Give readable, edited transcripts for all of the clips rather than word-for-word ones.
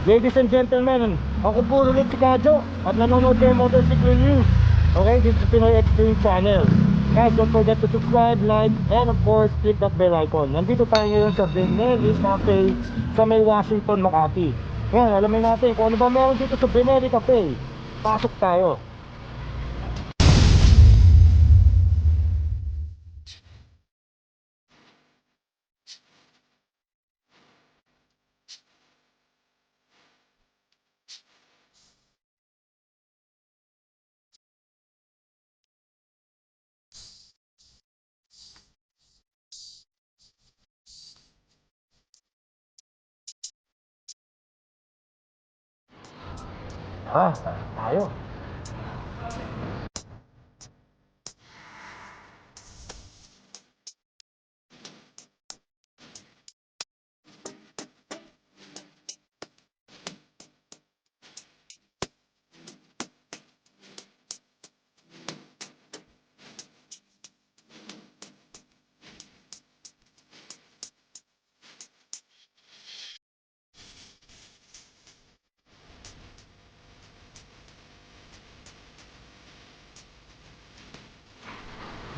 Ladies and gentlemen, ako po ulit si Kadyo at nanonood kayo Motorcycle News. Okay, this is Pinoy Extreme Channel. Guys, don't forget to subscribe, like, and of course, click that bell icon. Nandito tayo ngayon sa Benelli Cafe sa may Washington, Makati. Ngayon, alamin natin kung ano ba meron dito sa Benelli Cafe. Pasok tayo. Tayo.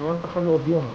Ngayon pa sa loob yun.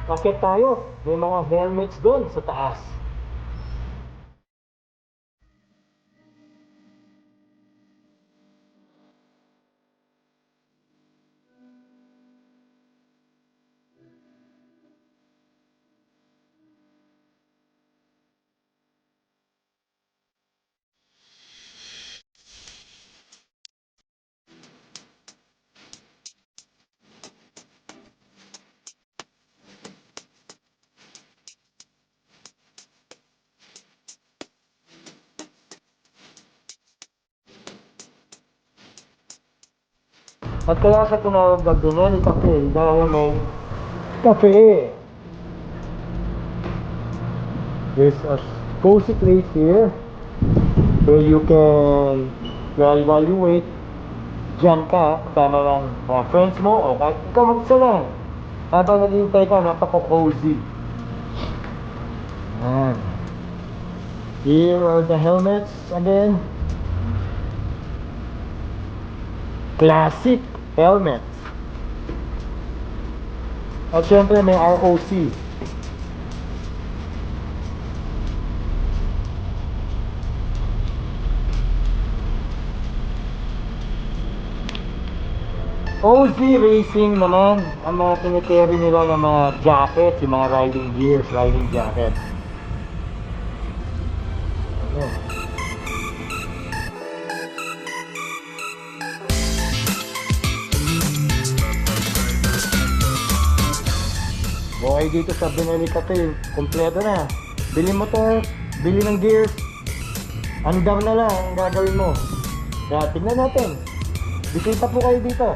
Bakit tayo? May mga helmets doon sa taas. At kaya sa tinawag na Benelli Cafe dahil may cafe. There's a cozy place here where you can, while you wait, dyan ka, kasama ng mga friends mo o kahit ikaw mag-isa lang. Habang naghihintay ka, napaka-cozy. Here are the helmets again. Classic helmets. At syempre may ROC. OZ Racing naman ang mga tinikerry nila ng mga jackets, yung mga riding gears, riding jackets. Ayan. Okay, dito sa Benelli Cafe, kompleto na. Bili motor, bili ng gears, andam na lang ang gagawin mo. Kaya tignan natin. Bisita po kayo dito.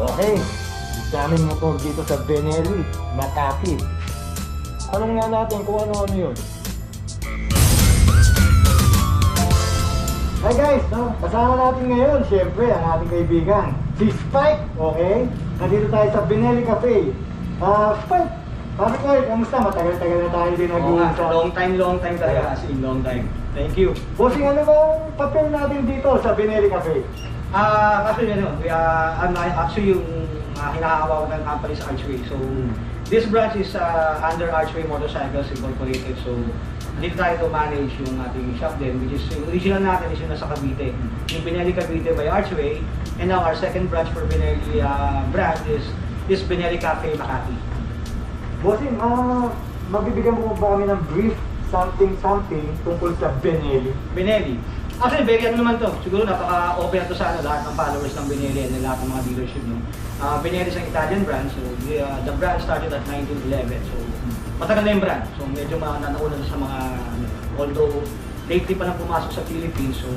Okay, daming motor dito sa Benelli, Makati. Tanong nga natin kung ano-ano yun. Hi guys, kasama natin ngayon, syempre, ang ating kaibigan, si Spike, okay? Nandito tayo sa Benelli Cafe. Spike, paano kayo? Kamusta? Matagal-tagal na tayo din nag-uusap. Long time talaga, as in long time. Thank you. Bossing, ano ba ang papel natin dito sa Benelli Cafe? Actually, actually yung hinahawak ng company sa Archway. So, this branch is under Archway Motorcycles Incorporated. So, dito tayo to manage yung ating shop din, which is yung original natin is yung nasa Cavite. Yung Benelli Cavite by Archway, And now our second branch for Benelli brand is Benelli Cafe Makati. Bossing, mabibigyan mo ba kami ng brief something tungkol sa Benelli? Benelli. Actually, very ano naman to. Siguro napaka-open na to sa lahat ng followers ng Benelli and lahat ng mga dealership. No? Benelli is an Italian brand. So, the brand started at 1911. So, matagal na yung brand. So, medyo nauna sa mga, although lately pa lang pumasok sa Philippines. So,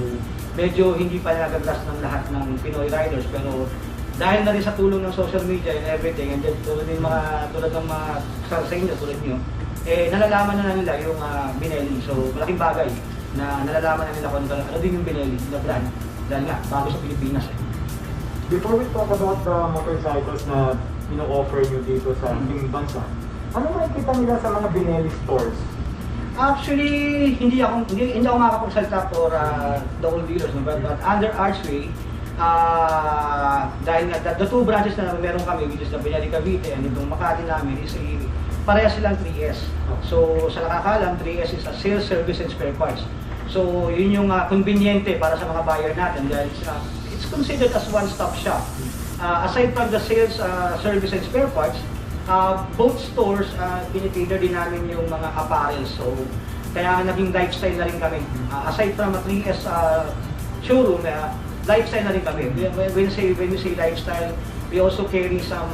medyo hindi pa nagagas ng lahat ng Pinoy riders. Pero, dahil na rin sa tulong ng social media and everything, and then tulad ng mga sa inyo, tulad nyo, nalalaman na nila yung Benelli. So, malaking bagay na nalalaman na nila kung ano din yung Benelli na brand. Dahil nga, bago sa Pilipinas. Before we talk about the motorcycles na ino-offer nyo dito sa ating bansa, ano makikita nila sa mga Benelli stores? Actually, hindi ako makakapagsalita for the old dealers, no? But under Archway, dahil nga, the two branches na meron kami, which is the Benelli Cavite and itong Makati namin, is parehas silang 3S. So, sa nakakalam, 3S is a sales, service, and spare parts. So, yun yung conveniente para sa mga buyer natin dahil it's considered as one-stop shop. Aside from the sales, service, and spare parts, both stores, pinitater din namin yung mga apparel. So, kaya naging lifestyle na rin kami. Aside from a 3S showroom, lifestyle na rin kami. When you say lifestyle, we also carry some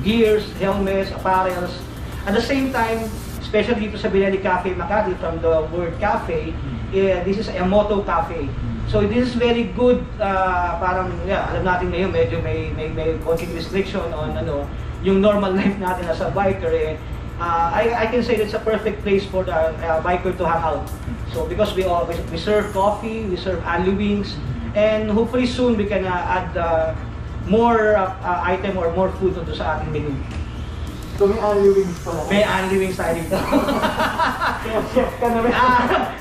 gears, helmets, apparels. At the same time, especially dito sa Benelli Cafe Makati, from the word cafe, this is a moto cafe. So this is very good, parang, alam natin ngayon, medyo may konting restriction on yung normal life natin as a biker. I can say it's a perfect place for the biker to hang out. So because we serve coffee, we serve Anli wings, and hopefully soon we can add more item or more food to sa ating menu. So may Anli wings pala? May Anli wings tayo dito. Chef ka na rin?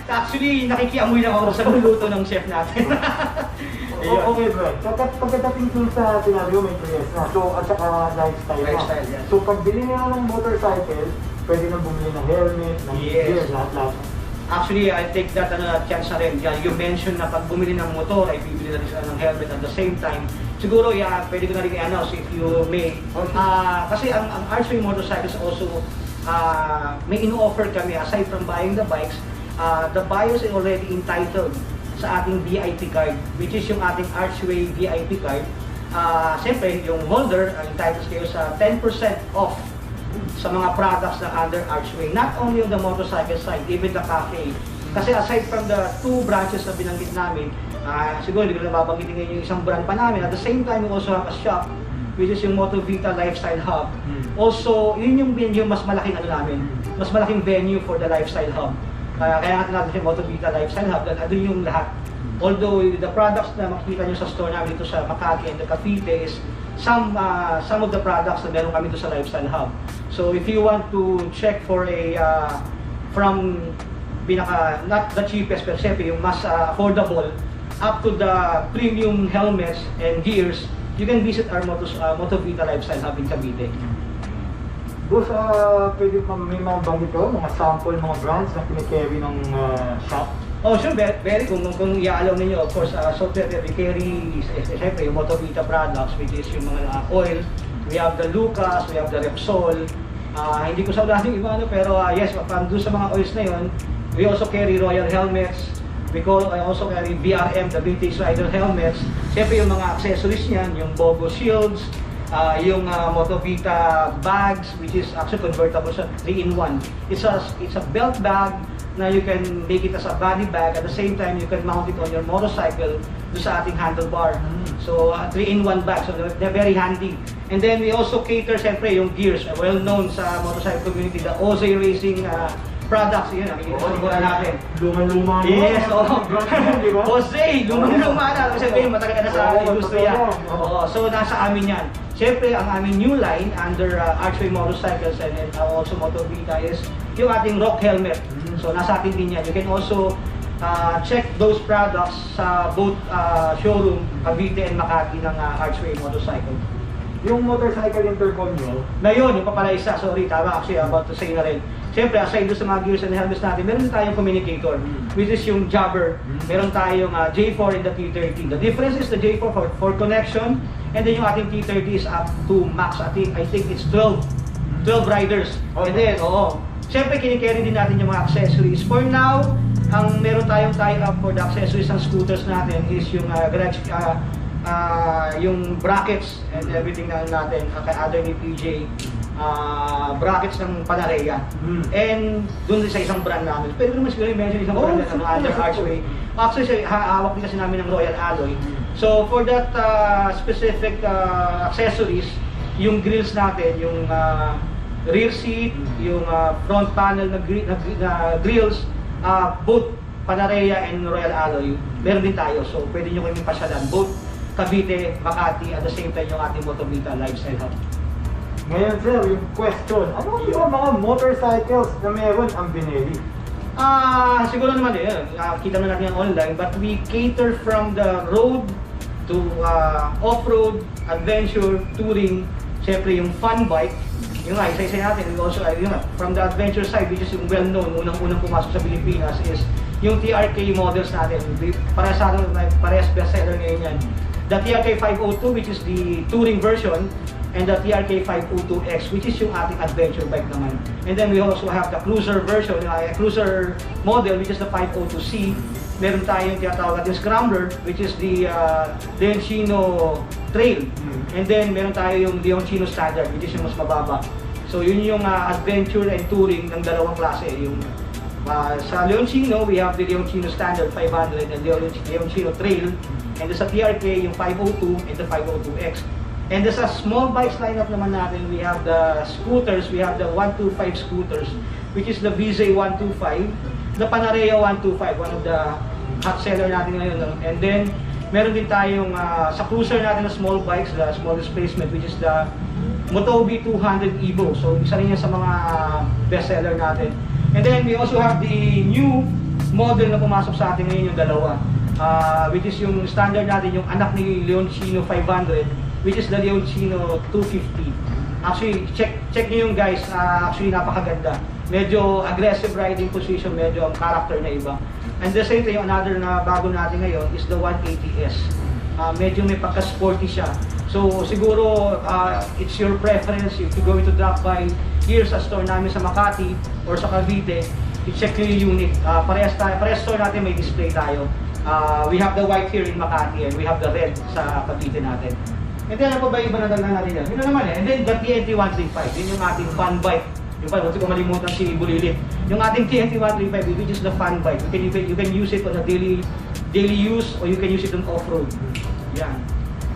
Actually, nakikiamoy lang ako sa luto ng chef natin. Okay, bro. Pagkatating dun sa sinabi mo, may 3S na. So, at saka lifestyle na. Lifestyle, yes. So, pag bili nila ng motorcycle, pwede nang bumili ng helmet, ng gear, lahat-lahat. Actually, I take that chance na rin. You mentioned na pag bumili ng motor, ay bibili na rin sila ng helmet at the same time. Siguro, pwede ko na rin i-announce if you may. Kasi ang Archway Motorcycles also, may ino-offer kami, aside from buying the bikes, the buyers is already entitled sa ating VIP card, which is yung ating Archway VIP card. Siyempre, yung holder, entitled kayo sa 10% off sa mga products na under Archway. Not only on the motorcycle side, even the cafe. Kasi aside from the two branches na binanggit namin, siguro hindi ko na babanggitin ngayon yung isang brand pa namin. At the same time, we also have a shop, which is yung Motovita Lifestyle Hub. Also, yun yung venue, mas malaking namin, mas malaking venue for the Lifestyle Hub. Kaya natin natin yung Motovita Lifestyle Hub, dahil doon yung lahat. Although the products na makikita nyo sa store namin dito sa Makati and the Cavite is some of the products na meron kami dito sa Lifestyle Hub. So if you want to check for from not the cheapest, pero siyempre yung mas affordable, up to the premium helmets and gears, you can visit our Motovita Lifestyle Hub in Cavite. Boss, pwede may mga banggit ko, mga sample, mga brands na kinikerry ng shop? Oh, sure, very. Kung i-allow ninyo, of course, so we carry, siyempre, yung Motovita products, which is yung mga oil. We have the Lucas, we have the Repsol. Hindi ko sa yung iba, pero yes, doon sa mga oils na yun, we also carry Royal helmets. We also carry BRM, the Vintage Rider helmets. Siyempre, yung mga accessories niyan, yung Bogo shields, yung Motovita bags, which is actually convertible sa 3-in-1. It's a belt bag na you can make it as a body bag. At the same time, you can mount it on your motorcycle do sa ating handlebar. So, 3-in-1 bag. So, they're very handy. And then, we also cater, siyempre, yung gears. Well known sa motorcycle community, the Ozay Racing products, yun, nakikita natin. Lumang-luma mo. Yes, Jose, lumang-luma na. Kasi matagal ka na sa industriya. So, nasa amin yan. Siyempre, ang aming new line under Archway Motorcycles and also Motovita is yung ating rock helmet. So, nasa atin din yan. You can also check those products sa both showroom, Cavite and Makati ng Archway Motorcycle. yung motorcycle intercom nyo, Na yun, yung papala isa, sorry, tama actually, about to say na rin. Siyempre, aside doon sa mga gears and helmets natin, meron din tayong communicator, which is yung jabber. Meron tayong J4 and the T30. The difference is the J4 for connection, and then yung ating T30 is up to max, I think it's 12 riders. Okay. And then, siyempre, kinikerry din natin yung mga accessories. For now, ang meron tayong tie-up for the accessories ng scooters natin is yung garage, yung brackets and everything na natin, kay other ni PJ. Brackets ng Panarea. And doon din sa isang brand namin. Pwede naman siguro i-mention isang brand na under Archway. Actually, hawak din kasi namin ng Royal Alloy. So for that specific accessories, yung grills natin, yung rear seat, yung front panel na grills, both Panarea and Royal Alloy, meron din tayo. So pwede nyo kami pasyalan, both Cavite, Makati, at the same time yung ating Motovita Lifestyle Hub. ngayon sir, yung question, ano yung mga motorcycles na meron ang Benelli? Siguro naman kita na natin yung online, but we cater from the road to off-road, adventure, touring, siyempre yung fun bike. Yung isa-isa natin, we also, from the adventure side, which is yung well-known, unang-unang pumasok sa Pilipinas, is yung TRK models natin. Parehas bestseller ngayon yan. The TRK 502, which is the touring version, and the TRK 502X, which is yung ating adventure bike naman. And then we also have the cruiser version, cruiser model, which is the 502C. Meron tayong tinatawag natin Scrambler, which is the Leoncino Trail. And then meron tayo yung Leoncino Standard, which is yung mas mababa. So yun yung adventure and touring ng dalawang klase. Yung sa Leoncino, we have the Leoncino Standard 500 and the Leoncino Trail. And sa TRK, yung 502 and the 502X. And sa small bikes lineup naman natin, we have the scooters, we have the 125 scooters, which is the BZ 125, the Panarea 125, one of the hot seller natin ngayon. And then, meron din tayong sa cruiser natin na small bikes, the small displacement, which is the Motobi 200 Evo. So, isa rin yan sa mga best seller natin. And then, we also have the new model na pumasok sa atin ngayon, yung dalawa. Which is yung standard natin, yung anak ni Leoncino 500, which is the Leoncino 250. Actually, check nyo yung guys, actually napakaganda. Medyo aggressive riding position, medyo ang character na iba. And the same thing, another na bago natin ngayon is the 180S. Medyo may pagka-sporty siya. So siguro, it's your preference if you're going to drop by here sa store namin sa Makati or sa Cavite, i-check nyo yung unit. Parehas store natin may display tayo. We have the white here in Makati and we have the red sa Cavite natin. And then ano pa ba yung iba na dagdag natin yan? Yun na naman And then the TNT 135, yun yung ating fun bike. Yung pa, huwag ko malimutan si Bulilit. Yung ating TNT 135, which is the fun bike. You can use it on a daily use or you can use it on off-road. Yan.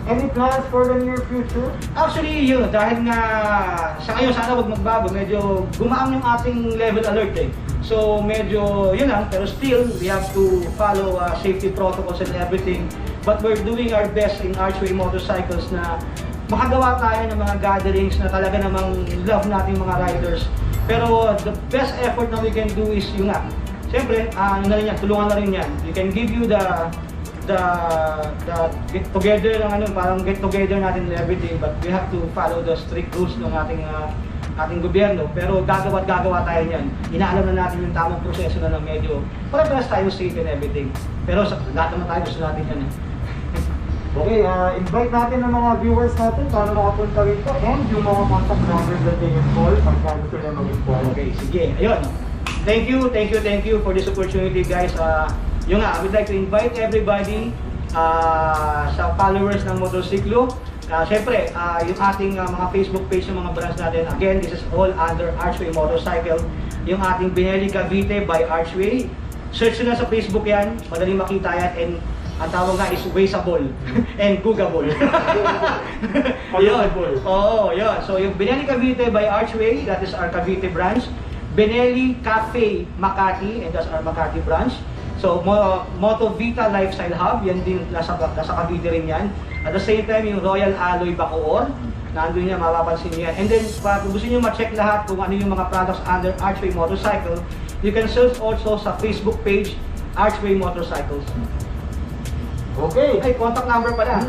Any plans for the near future? Actually, yun, dahil nga sa ngayon sana wag magbago, medyo gumaan yung ating level alert So medyo yun lang, pero still we have to follow safety protocols and everything. But we're doing our best in Archway Motorcycles na makagawa tayo ng mga gatherings na talaga namang love nating mga riders. Pero the best effort na we can do is yung siyempre, yun na rin yan, tulungan na rin yan. We can give you the get together ng parang get together natin and everything, but we have to follow the strict rules ng ating gobyerno. Pero gagawa tayo niyan. Inaalam na natin yung tamang proseso na ng medyo para tayo safe and everything. Pero lahat naman tayo gusto natin yan. Okay, invite natin ang mga viewers natin para makapunta rito and yung mga contact numbers that they can call pagka gusto nila mag-inform. Okay, sige. Ayun. Thank you for this opportunity, guys. I would like to invite everybody sa followers ng Motorsiklo. Siyempre, yung ating mga Facebook page ng mga brands natin. Again, this is all under Archway Motorcycle. Yung ating Benelli Cavite by Archway. Search nyo na sa Facebook yan. Madaling makita yan. And ang tawag nga is Wazeable and Googleable. Yun. Oo, yun. So yung Benelli Cavite by Archway, that is our Cavite branch. Benelli Cafe Makati, and that's our Makati branch. So Motovita Lifestyle Hub, yan din nasa Cavite rin yan. At the same time, yung Royal Alloy Bacoor, nandun yan, mapapansin nyo yan. And then, kung gusto nyo ma-check lahat kung ano yung mga products under Archway Motorcycle, you can search also sa Facebook page, Archway Motorcycles. Okay. Ay, contact number pala.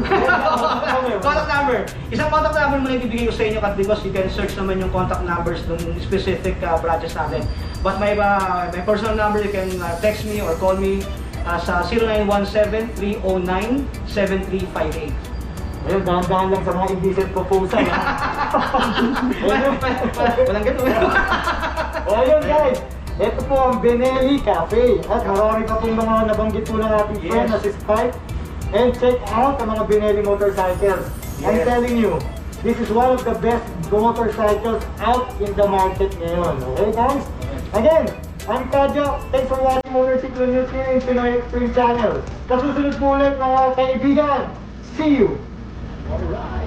Contact number. Isang contact number muna yung bibigay ko sa inyo because you can search naman yung contact numbers ng specific branches natin. But my personal number, you can text me or call me sa 0917-309-7358. Ayun, dahan-dahan lang sa mga indecent proposal. Walang ganun. Ayun guys, ito po ang Benelli Cafe. At marami pa pong mga nabanggit po ng ating friend na si Spike. And check out ang mga Benelli motorcycles. I'm Yes. telling you, this is one of the best motorcycles out in the market ngayon. Okay guys? Again, I'm Kadyo. Thanks for watching Motorcycle News here in Pinoy Extreme Channel. Kasusunod po ulit mga kaibigan. See you! Alright!